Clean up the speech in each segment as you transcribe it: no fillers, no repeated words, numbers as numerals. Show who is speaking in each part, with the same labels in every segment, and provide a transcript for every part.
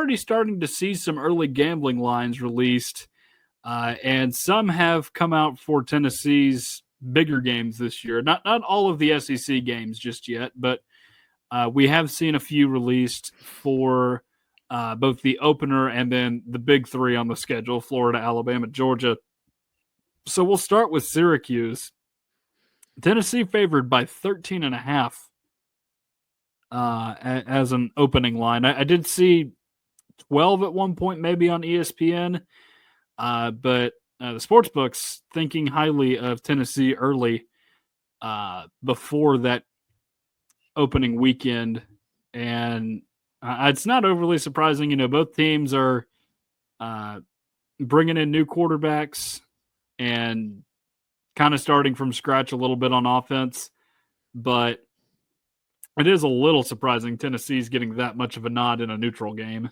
Speaker 1: already starting to see some early gambling lines released, and some have come out for Tennessee's bigger games this year. Not all of the SEC games just yet, but we have seen a few released for both the opener and then the big three on the schedule: Florida, Alabama, Georgia. So we'll start with Syracuse. Tennessee favored by 13.5 as an opening line. I did see 12 at one point, maybe on ESPN, but the sports books thinking highly of Tennessee early before that opening weekend, and it's not overly surprising. You know, both teams are bringing in new quarterbacks and kind of starting from scratch a little bit on offense, but it is a little surprising Tennessee's getting that much of a nod in a neutral game.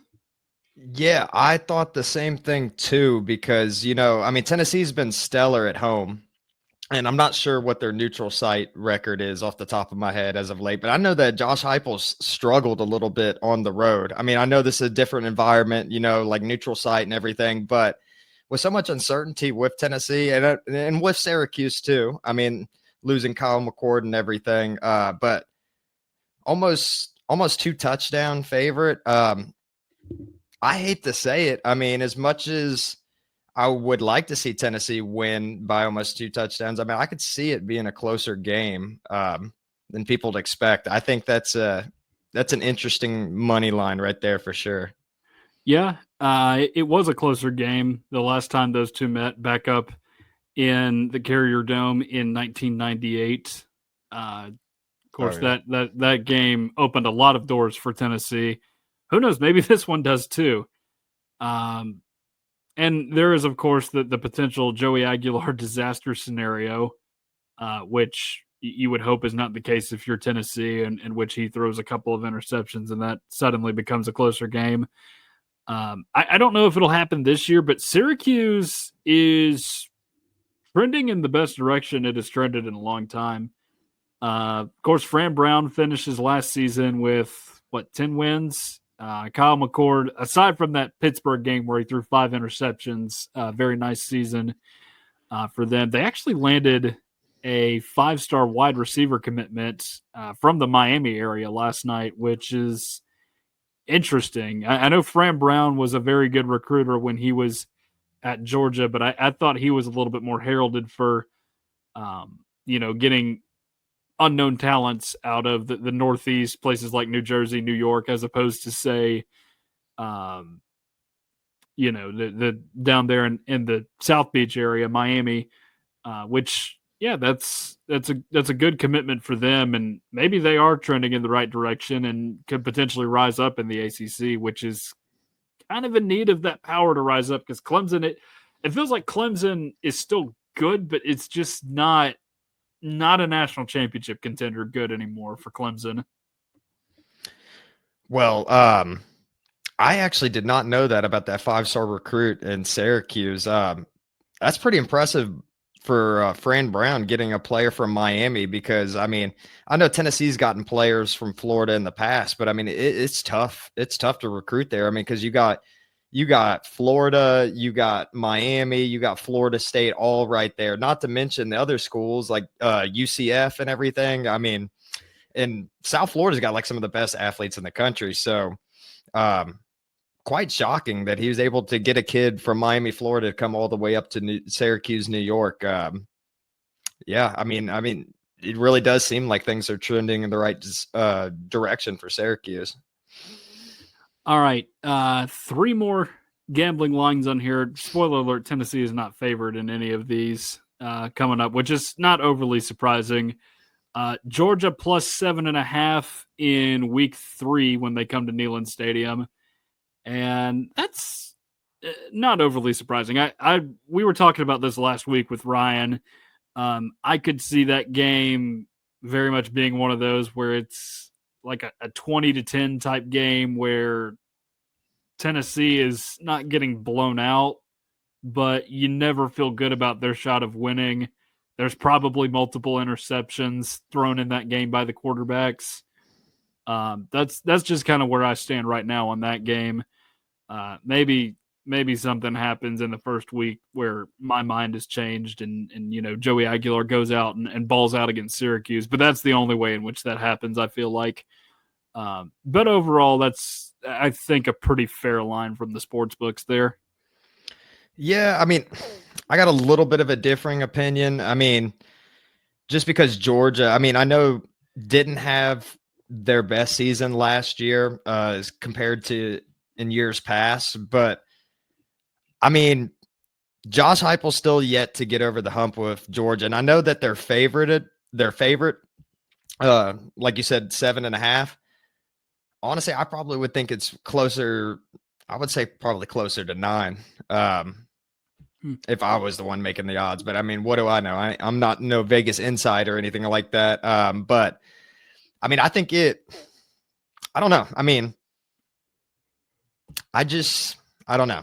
Speaker 2: Yeah, I thought the same thing too, because, Tennessee's been stellar at home, and I'm not sure what their neutral site record is off the top of my head as of late, but I know that Josh Heupel's struggled a little bit on the road. I mean, I know this is a different environment, like neutral site and everything, but with so much uncertainty with Tennessee and with Syracuse too, I mean, losing Kyle McCord and everything, but almost 2 touchdown favorite. I hate to say it. I mean, as much as I would like to see Tennessee win by almost 2 touchdowns, I mean, I could see it being a closer game than people would expect. I think that's an interesting money line right there for sure.
Speaker 1: Yeah, it was a closer game the last time those two met back up in the Carrier Dome in 1998. Of course, that game opened a lot of doors for Tennessee. Who knows? Maybe this one does too. And there is, of course, the potential Joey Aguilar disaster scenario, which you would hope is not the case if you're Tennessee, and in which he throws a couple of interceptions and that suddenly becomes a closer game. I don't know if it'll happen this year, but Syracuse is trending in the best direction it has trended in a long time. Of course, Fran Brown finishes last season with, 10 wins? Kyle McCord, aside from that Pittsburgh game where he threw 5 interceptions, very nice season for them. They actually landed a 5-star wide receiver commitment from the Miami area last night, which is interesting. I know Fran Brown was a very good recruiter when he was at Georgia, but I thought he was a little bit more heralded for, getting unknown talents out of the Northeast, places like New Jersey, New York, as opposed to, say, the down there in the South Beach area, Miami, which, yeah, that's a good commitment for them, and maybe they are trending in the right direction and could potentially rise up in the ACC, which is kind of in need of that power to rise up, because Clemson, it feels like Clemson is still good, but it's just not a national championship contender good anymore for Clemson.
Speaker 2: Well, I actually did not know that about that 5-star recruit in Syracuse. That's pretty impressive for Fran Brown getting a player from Miami, because, I mean, I know Tennessee's gotten players from Florida in the past, but I mean, it's tough. It's tough to recruit there. I mean, because you got Florida, you got Miami, you got Florida State, all right there. Not to mention the other schools like UCF and everything. I mean, and South Florida's got like some of the best athletes in the country. So quite shocking that he was able to get a kid from Miami, Florida to come all the way up to Syracuse, New York. Yeah, I mean, it really does seem like things are trending in the right direction for Syracuse.
Speaker 1: All right, 3 more gambling lines on here. Spoiler alert, Tennessee is not favored in any of these coming up, which is not overly surprising. Georgia plus 7.5 in week 3 when they come to Neyland Stadium. And that's not overly surprising. We were talking about this last week with Ryan. I could see that game very much being one of those where it's like a 20-10 type game where Tennessee is not getting blown out, but you never feel good about their shot of winning. There's probably multiple interceptions thrown in that game by the quarterbacks. That's just kind of where I stand right now on that game. Maybe something happens in the first week where my mind has changed and Joey Aguilar goes out and balls out against Syracuse, but that's the only way in which that happens, I feel like. But overall, that's, I think, a pretty fair line from the sports books there.
Speaker 2: Yeah, I mean, I got a little bit of a differing opinion. I mean, just because Georgia, I mean, I know didn't have their best season last year as compared to in years past, but I mean, Josh Heupel's still yet to get over the hump with Georgia, and I know that they're favorited. Their favorite, like you said, 7.5. Honestly, I probably would think it's closer. I would say probably closer to 9. If I was the one making the odds, but I mean, what do I know? I'm not no Vegas insider or anything like that. But I mean, I think I don't know. I mean, I don't know.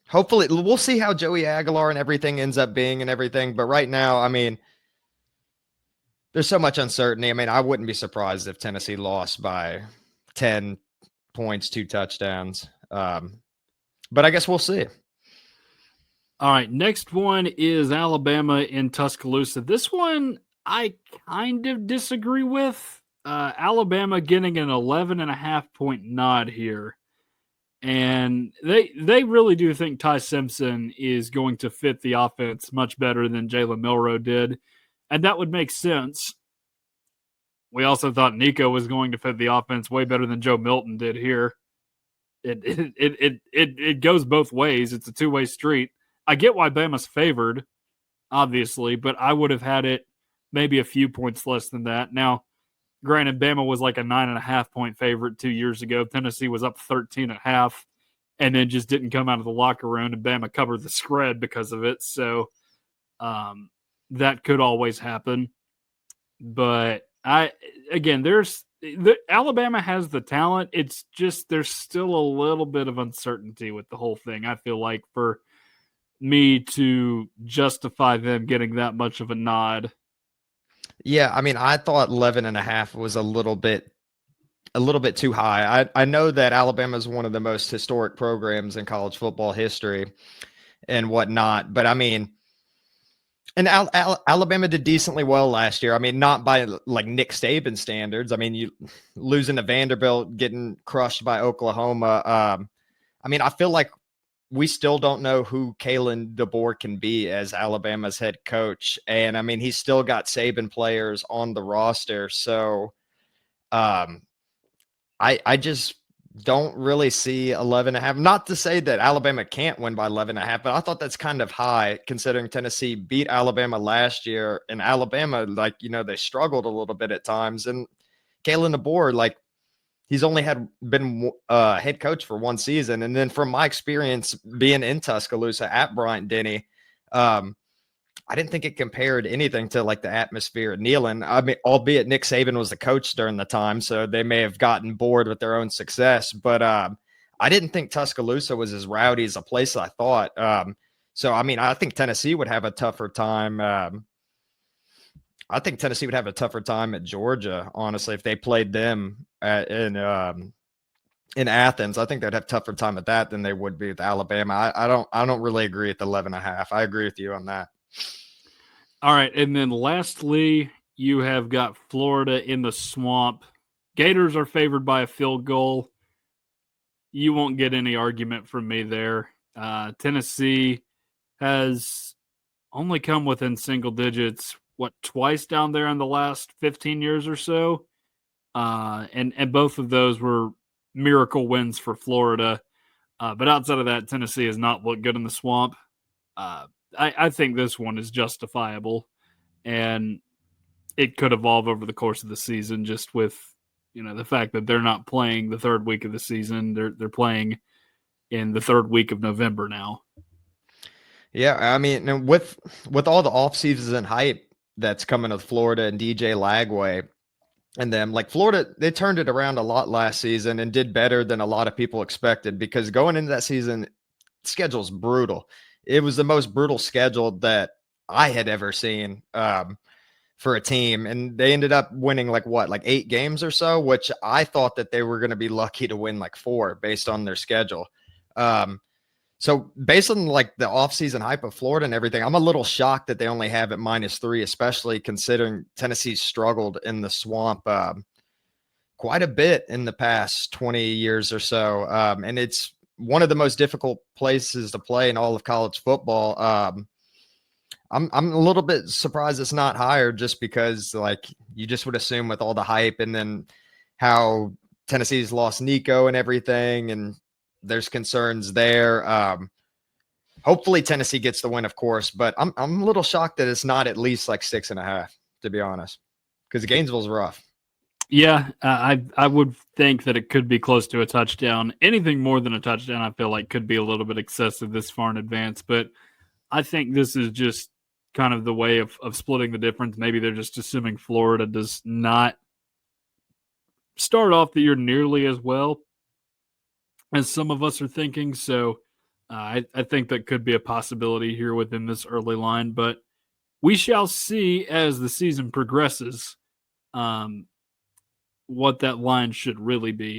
Speaker 2: Hopefully we'll see how Joey Aguilar and everything ends up being and everything. But right now, I mean, there's so much uncertainty. I mean, I wouldn't be surprised if Tennessee lost by 10 points, 2 touchdowns. But I guess we'll see.
Speaker 1: All right, next one is Alabama in Tuscaloosa. This one I kind of disagree with. Alabama getting an 11.5-point nod here. And they really do think Ty Simpson is going to fit the offense much better than Jalen Milroe did. And that would make sense. We also thought Nico was going to fit the offense way better than Joe Milton did here. It goes both ways. It's a two-way street. I get why Bama's favored, obviously, but I would have had it maybe a few points less than that. Now, granted, Bama was like a 9.5-point favorite 2 years ago. Tennessee was up 13.5 and then just didn't come out of the locker room, and Bama covered the spread because of it. So that could always happen. But Alabama has the talent. It's just there's still a little bit of uncertainty with the whole thing, I feel like, for me to justify them getting that much of a nod.
Speaker 2: Yeah, I mean, I thought 11.5 was a little bit too high. I know that Alabama is one of the most historic programs in college football history and whatnot, but I mean, and Alabama did decently well last year. I mean, not by like Nick Saban standards. I mean, you losing to Vanderbilt, getting crushed by Oklahoma. I mean, I feel like we still don't know who Kalen DeBoer can be as Alabama's head coach. And I mean, he's still got Saban players on the roster. So I just don't really see 11.5. Not to say that Alabama can't win by 11.5, but I thought that's kind of high considering Tennessee beat Alabama last year. And Alabama, like, they struggled a little bit at times. And Kalen DeBoer, like, he's only been head coach for one season. And then from my experience being in Tuscaloosa at Bryant-Denny, I didn't think it compared anything to like the atmosphere at Neyland. I mean, albeit Nick Saban was the coach during the time, so they may have gotten bored with their own success. But I didn't think Tuscaloosa was as rowdy as a place as I thought. So, I mean, I think Tennessee would have a tougher time. I think Tennessee would have a tougher time at Georgia, honestly, if they played them in Athens. I think they'd have a tougher time at that than they would be with Alabama. I don't really agree at the 11.5. I agree with you on that.
Speaker 1: All right, and then lastly, you have got Florida in the swamp. Gators are favored by a field goal. You won't get any argument from me there. Tennessee has only come within single digits, twice down there in the last 15 years or so. And both of those were miracle wins for Florida. But outside of that, Tennessee has not looked good in the swamp. I think this one is justifiable, and it could evolve over the course of the season just with, the fact that they're not playing the third week of the season. They're playing in the third week of November now.
Speaker 2: Yeah, I mean, with all the offseason hype that's coming to Florida and DJ Lagway and them, like Florida, they turned it around a lot last season and did better than a lot of people expected because going into that season, schedule's brutal. It was the most brutal schedule that I had ever seen for a team, and they ended up winning like 8 games or so, which I thought that they were going to be lucky to win like 4 based on their schedule. So based on like the offseason hype of Florida and everything, I'm a little shocked that they only have it -3, especially considering Tennessee's struggled in the swamp quite a bit in the past 20 years or so. And it's one of the most difficult places to play in all of college football. I'm a little bit surprised it's not higher, just because like you just would assume with all the hype and then how Tennessee's lost Nico and everything, and there's concerns there. Hopefully Tennessee gets the win, of course, but I'm a little shocked that it's not at least like 6.5, to be honest, because Gainesville's rough.
Speaker 1: Yeah, I would think that it could be close to a touchdown. Anything more than a touchdown, I feel like, could be a little bit excessive this far in advance. But I think this is just kind of the way of splitting the difference. Maybe they're just assuming Florida does not start off the year nearly as well as some of us are thinking. So I think that could be a possibility here within this early line. But we shall see as the season progresses what that line should really be.